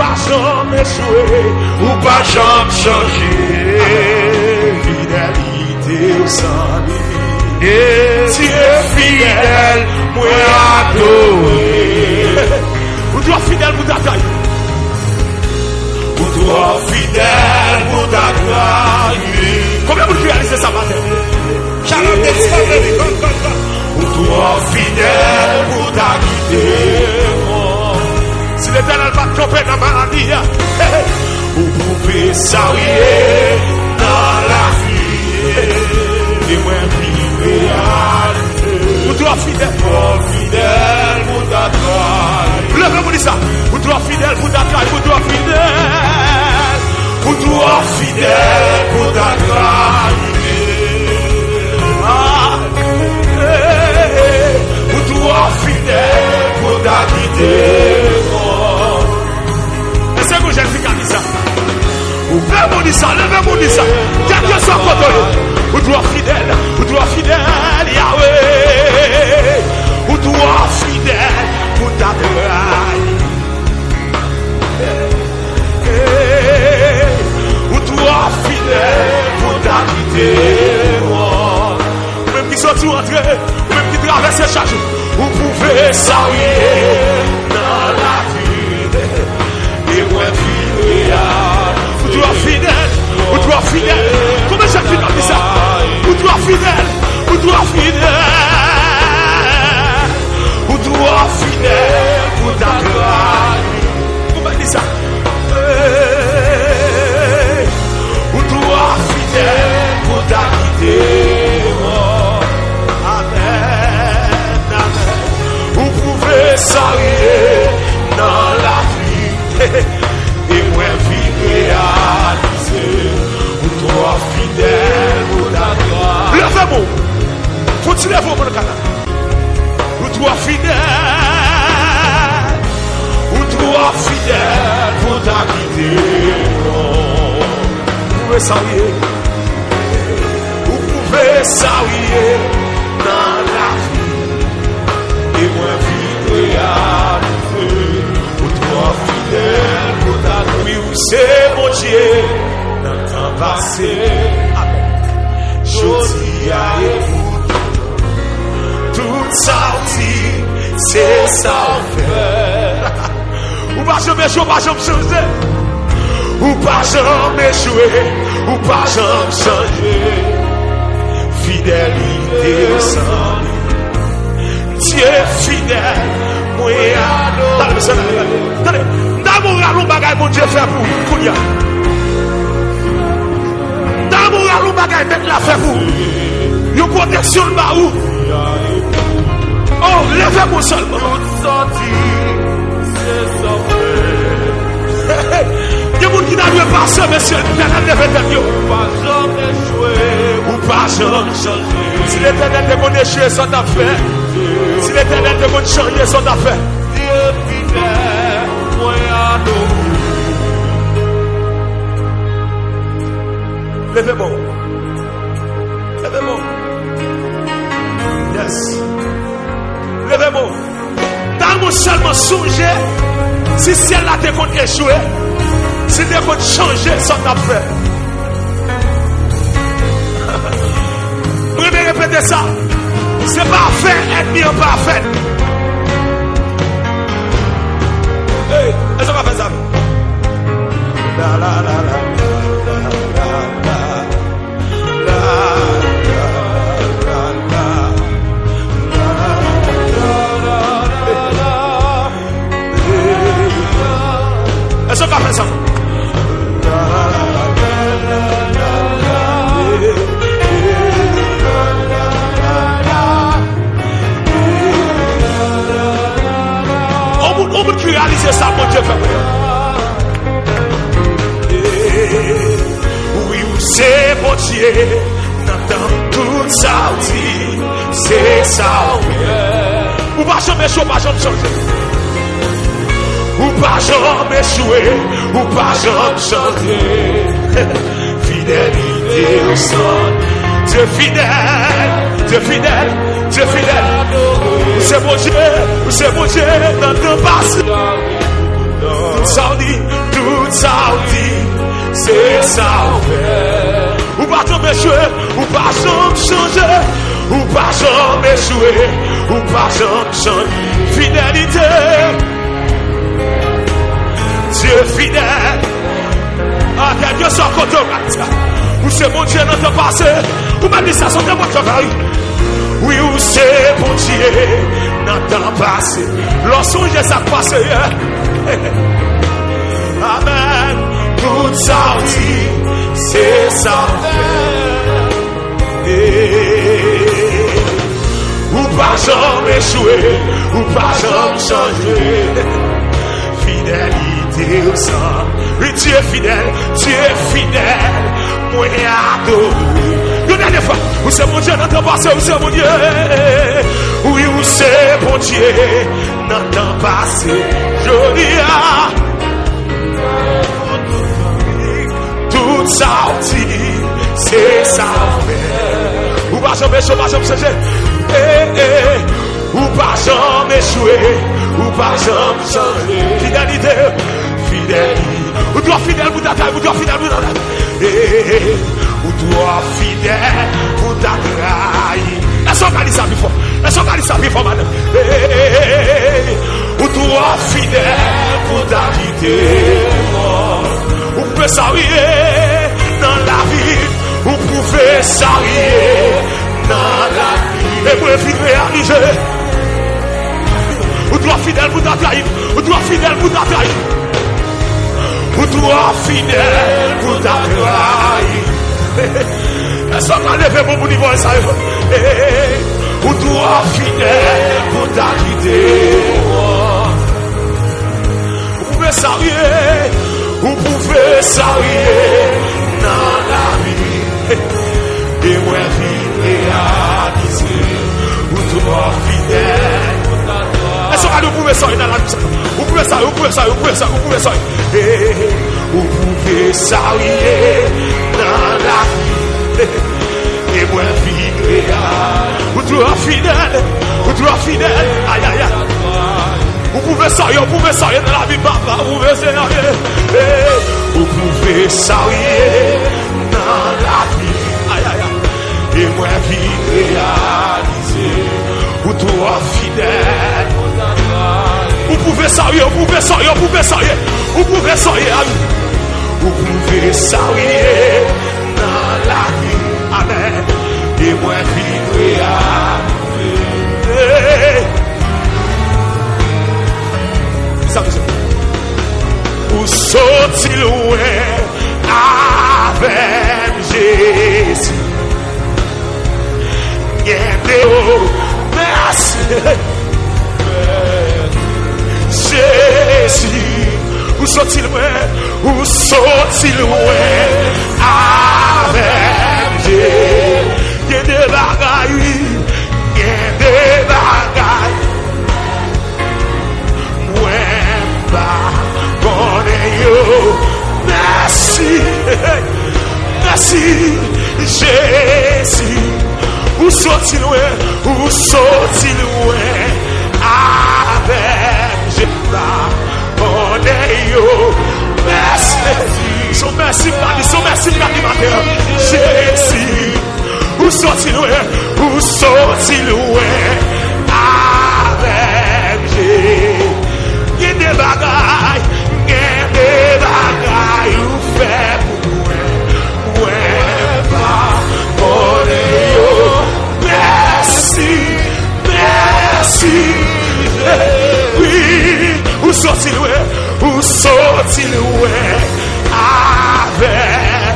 pas jamais échoué, ou pas jamais changé. Fidélité sans limite. Tu es fidèle, moi adoré. Ou tu es fidèle pour ta taille. Ou tu es fidèle pour ta taille. Combien vous réalisez ça matin? Shalom d'esprit. Ou tu es fidèle pour ta quitter. Si l'éternel va tromper dans ma maladie, vous pouvez s'arriver dans la vie. Et moi, vous trouvez fidèle pour ta taille. Levez-vous dit ça. Vous trouvez fidèle pour ta taille. Vous trouvez fidèle. Vous trouvez fidèle pour ta taille. Vous trouvez fidèle pour ta quitter. Est-ce que j'ai dit ça? Levez-vous dit ça. Levez-vous dit ça. Quelqu'un soit contrôlé. Ou toi fidèle, Yahweh. Ou toi fidèle pour ta taille. Ou toi fidèle pour ta quitter. Même qui sont rentrés, même qui traversent chaque jour, vous pouvez s'arriver dans la vie. Et moi fidèle, ou toi fidèle, ou toi fidèle. Comment j'ai fait dans ça? Ou toi fidèle, ou toi fidèle, ou toi fidèle pour ta taille. Comment dit ça? Ou toi fidèle pour ta quitter. Amen, amen. Vous pouvez s'arriver dans la vie. Et moi vivre réaliser. Ou toi fidèle pour ta gloire. Levez-vous. Faut-il lever pour le canal? Ou toi fidèle. Ou toi fidèle pour ta quitter. Vous pouvez s'arriver. Vous pouvez s'arriver dans la vie. Et moi vivre réaliser. Ou toi fidèle pour ta gloire. Oui, c'est mon Dieu. Dans le temps passé, amen. Jodi a écouté. Tout sorti, c'est ça fait. Ou pas jamais jouer, pas jamais changer. Ou pas jamais jouer, ou pas jamais changer. Fidélité sans limite. Dieu fidèle, moi adoré. Attendez, d'amour à l'on bagaille mon Dieu fait pour vous. D'amour à l'on bagaille mettre la fait pour vous. Une protection de baou. Oh, levez-moi seulement. Il y a des gens qui n'ont pas ça, monsieur. L'éternel devait être mieux. Ou pas jamais jouer. Ou pas jamais changer. Si l'éternel te connaît échouer, son affaire. Si l'éternel te connaît changer, son affaire. Dieu fidèle, moi adoré. Levez-moi. Levez-moi. Yes. Levez-moi. Dans mon seulement songer, si ciel là te compte échouer, si te compte changer son affaire. Vous pouvez répéter ça. C'est parfait, ennemi en parfait. Hey, est-ce qu'on va faire ça? La la la la. Est-ce qu'on va faire ça? On peut réaliser ça, mon Dieu fait. Oui, c'est mon Dieu. Dans tout ça, c'est ça. Ou pas jamais chaud, pas jamais changer. Ou pas jamais échouer, ou pas jamais changer. Fidélité au sol. Dieu fidèle, Dieu fidèle, Dieu fidèle. C'est mon Dieu dans le passé. Tout ça dit, pas jamais changer, ou pas jamais échouer, ou pas jamais changer. Fidélité, Dieu fidèle. Ah, quelqu'un soit content. Ou c'est mon Dieu dans ton passé, ou m'a dit ça, son temps, mon travail. Oui, ou c'est mon Dieu dans ton passé. Lorsqu'on j'ai ça passé, amen. Tout ça dit, c'est ça. Ou pas jamais échouer, ou pas jamais changer. Fidélité au sang. Oui, tu es fidèle, moi adoré. Une dernière fois, où c'est mon Dieu dans ton passé, où c'est mon Dieu. Oui, où c'est mon Dieu dans ton passé. Joli à tout ça dit, c'est ça. Ou pas jamais échouer, pas jamais changer. Ou pas jamais échouer, ou pas jamais changer. Fidélité, fidélité. Ou toi fidèle pour ta taille, ou toi fidèle pour ta taille. Ou toi fidèle pour ta taille. Laisse-moi garder ça plus fort. Laisse-moi garder ça plus fort, madame. Ou toi fidèle pour ta quitté. Ou pouvez s'arriver dans la vie. Ou pouvez s'arriver dans la vie. Et pour les filles réaliser. Ou toi fidèle pour ta taille. Ou toi fidèle pour ta taille. Ou toi fidèle pour ta taille. Laisse-moi lever mon bout niveau ça. Ou toi fidèle pour ta quitté. Vous pouvez s'arriver. Vous pouvez s'arriver dans la vie. Et moi réaliser. Ou toi fidèle pour ta taille. Laisse-moi vous pouvez s'arriver dans la vie. Vous pouvez s'arriver, vous pouvez s'arriver, vous pouvez s'arriver, vous pouvez s'arriver. Vous pouvez s'arriver dans la vie. Et moi fidèle. Ou toi fidèle. Ou toi fidèle. Aïe aïe aïe. Vous pouvez s'arriver dans la vie, papa. Vous pouvez s'arriver. Vous pouvez s'arriver dans la vie. Aïe aïe aïe. Et moi réaliser. Ou toi fidèle. Vous pouvez s'arriver, vous pouvez s'arriver, vous pouvez s'arriver. Vous pouvez s'arriver. Vous pouvez s'arriver dans la vie. Amen. Et moi réaliser. Ça me dit. Ou sortir loin avec Jésus. Merci. Jésus, où sont-ils loin? Où sont-ils loin? Avec Jésus. Il y a des bagailles, oui. Il y a des bagailles. Ouais, bah, merci. Merci, Jésus. Où sont-ils loin? Où sont-ils loin? Avec Jésus. Merci. Son merci, matin. Jésus. Où sont-ils loin? Où sont-ils loin? Avec Jésus. Il y a des bagailles. Où fait pour moi? Merci. Oui. Où sont-ils loin? Où sont-ils loin? Avec.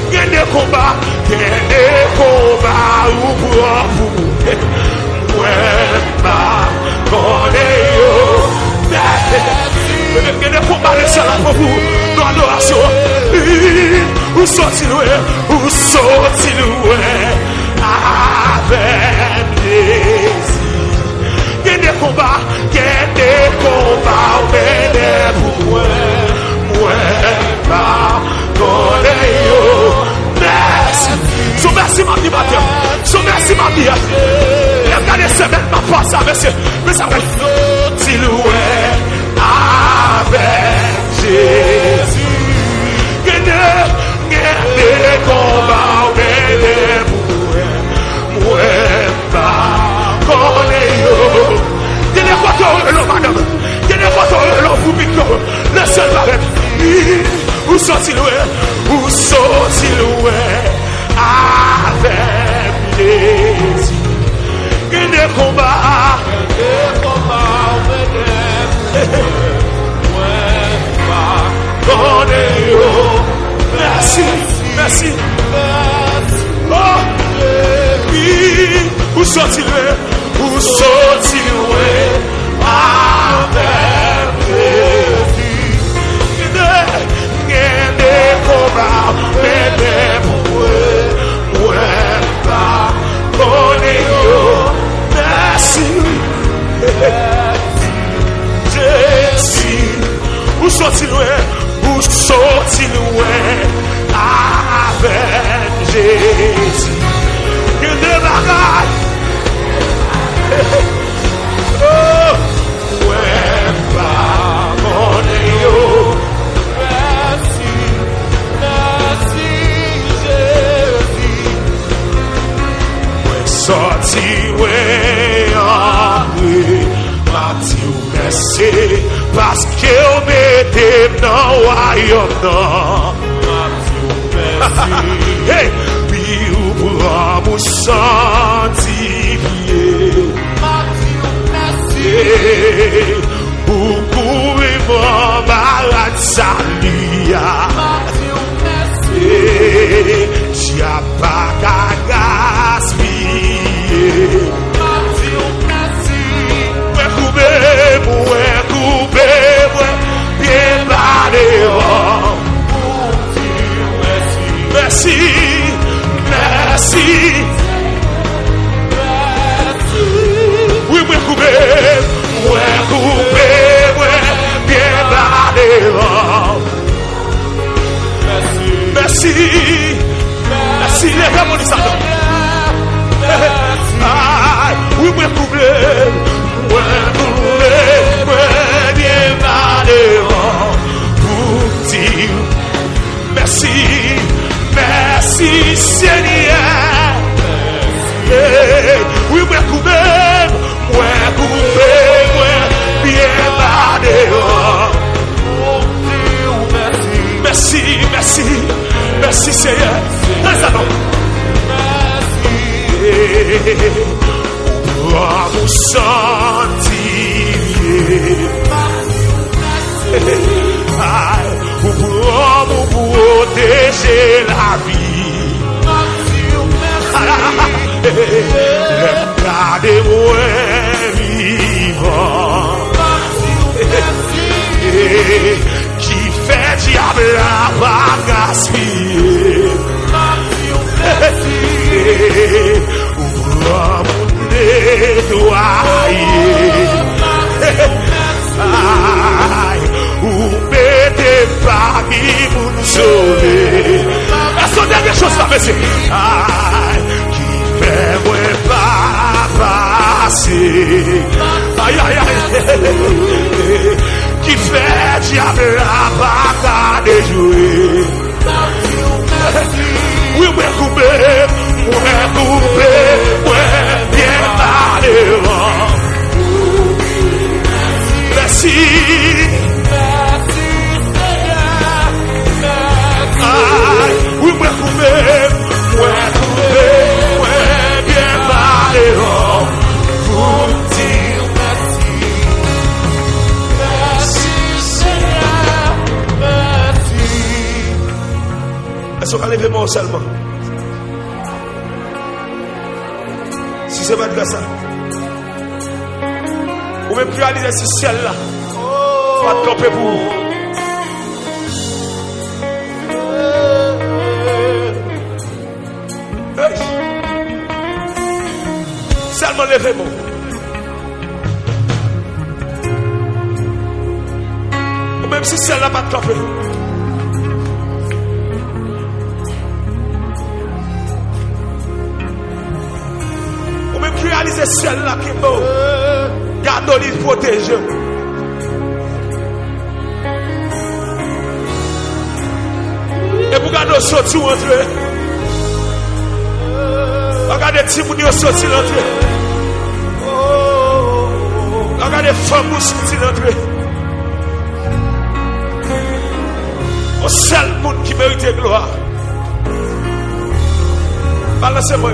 Il y a des combats. Où pour vous? Il y a des combats de cela pour vous. Dans l'adoration. Où sont-ils loin? Où sont-ils loin? Avec Jésus. Il y a des combats. Pour moi. Merci. Son merci m'a dit matin. Son merci m'a dit. Regardez ce même ma passe avec monsieur. Mais ça va être loin avec Jésus. Il y a des combats. sorti loin, ou sorti loin, avec plaisir. Rien n'est combat, mais des bouées, ouais, pas, on est yo, merci, Jésus, ou sorti loin, avec Jésus. Que des bagailles. Oh, ouais, pardonnez-yo. Merci, merci Jésus. Ouais, sorti, ouais, Henri. Mathieu, merci. Parce que on m'était dans le royaume. Mathieu, merci. Hey, puis pour vous sanctifier. Mathieu, merci. Beaucoup et mon malade salia. Mathieu, merci. J'ai pas qu'à gaspiller. Mathieu, merci. Ouais, coupé, bien barré. Merci, merci. Oui, coupé, bien barré. Merci, merci, lève mon Satan. Oui, coupé, bien barré. Pour dire merci. Merci Seigneur. Oui, coupé, bien barré. Merci, merci, merci Seigneur. Merci. Pour vous sanctifier. Pour vous protéger la vie. Regardez-moi vivant. Qui fait diable à pas gaspiller. Pour vous nettoyer. Ou mettez parmi pour nous sauver. Est-ce que dernière chose ça fait? Qui fait moi pas passer. Aïe, aïe, aïe. Qui fait diable la bagarre de jouer. Oui, coupé, bien parlé. Merci. Oui, coupé, bien parlé. Pour dire merci. Merci, Seigneur. Merci. Est-ce qu'on va lever moi seulement? Si c'est pas de ça. Ou même plus réaliser ce ciel-là. Pas de tromper pour vous. Seulement levez-moi. Ou même si celle-là pas de tromper. Ou même plus réaliser celle-là qui est beau. Gardez-le, protégez. Et vous regardez sortir ou entrer. Regardez Timouni sortir l'entrée. Regardez femmes sortir l'entrée. Au seul monde qui mérite gloire. Balancez-moi.